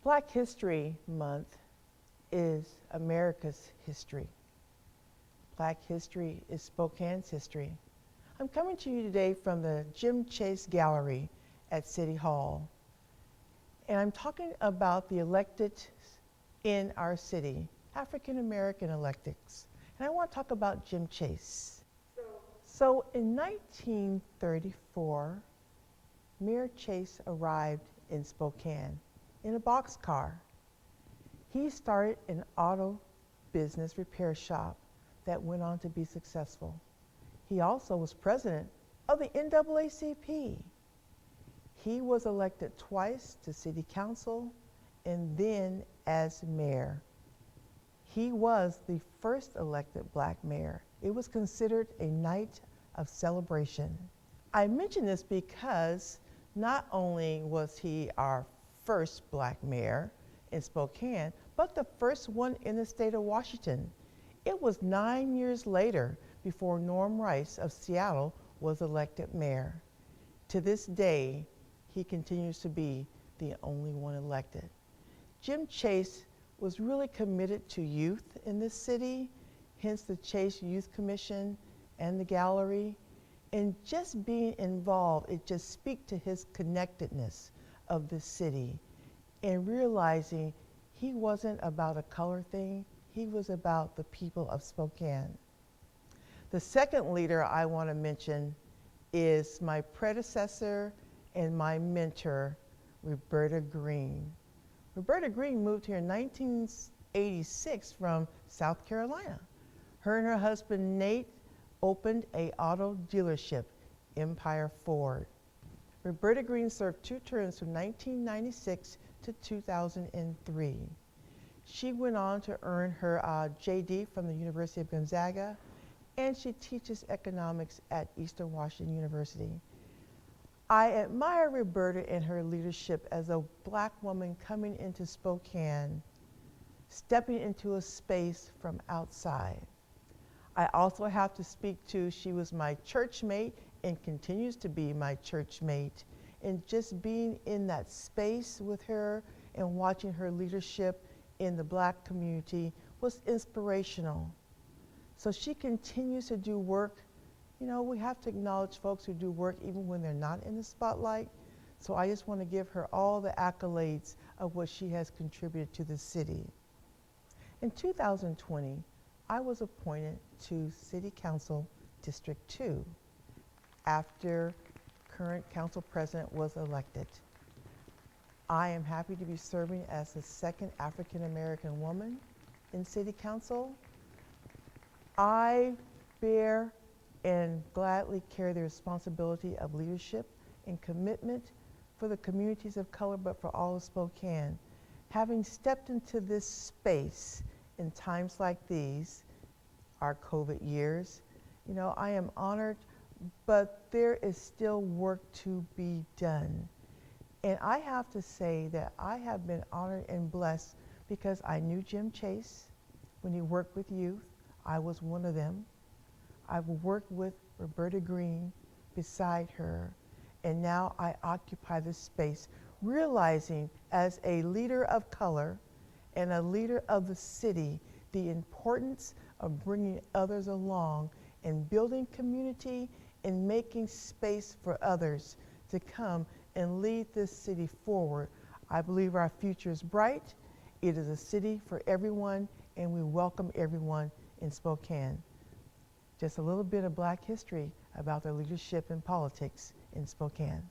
Black History Month is America's history. Black history is Spokane's history. I'm coming to you today from the Jim Chase Gallery at City Hall. And I'm talking about the elected in our city, African American electeds. And I want to talk about Jim Chase. So in 1934, Mayor Chase arrived in Spokane in a boxcar. He started an auto business repair shop that went on to be successful. He also was president of the NAACP. He was elected twice to city council and then as mayor. He was the first elected black mayor. It was considered a night of celebration. I mention this because not only was he our first black mayor in Spokane, but the first one in the state of Washington. It was 9 years later before Norm Rice of Seattle was elected mayor. To this day, he continues to be the only one elected. Jim Chase was really committed to youth in this city, hence the Chase Youth Commission and the gallery. And just being involved, it just speaks to his connectedness of this city and realizing he wasn't about a color thing, he was about the people of Spokane. The second leader I want to mention is my predecessor and my mentor, Roberta Green. Roberta Green moved here in 1986 from South Carolina. Her and her husband, Nate, opened an auto dealership, Empire Ford. Roberta Green served 2 terms from 1996 to 2003. She went on to earn her JD from the University of Gonzaga, and she teaches economics at Eastern Washington University. I admire Roberta and her leadership as a black woman coming into Spokane, stepping into a space from outside. I also have to speak to, she was my church mate and continues to be my church mate. And just being in that space with her and watching her leadership in the black community was inspirational. So she continues to do work. You know, we have to acknowledge folks who do work even when they're not in the spotlight. So I just want to give her all the accolades of what she has contributed to the city. In 2020, I was appointed to City Council District 2 after current council president was elected. I am happy to be serving as the second African American woman in City Council. I bear and gladly carry the responsibility of leadership and commitment for the communities of color, but for all of Spokane. Having stepped into this space in times like these, our COVID years, you know, I am honored, but there is still work to be done. And I have to say that I have been honored and blessed because I knew Jim Chase when he worked with youth. I was one of them. I've worked with Roberta Green beside her, and now I occupy this space, realizing as a leader of color and a leader of the city, the importance of bringing others along and building community and making space for others to come and lead this city forward. I believe our future is bright. It is a city for everyone, and we welcome everyone in Spokane. Just a little bit of black history about the leadership in politics in Spokane.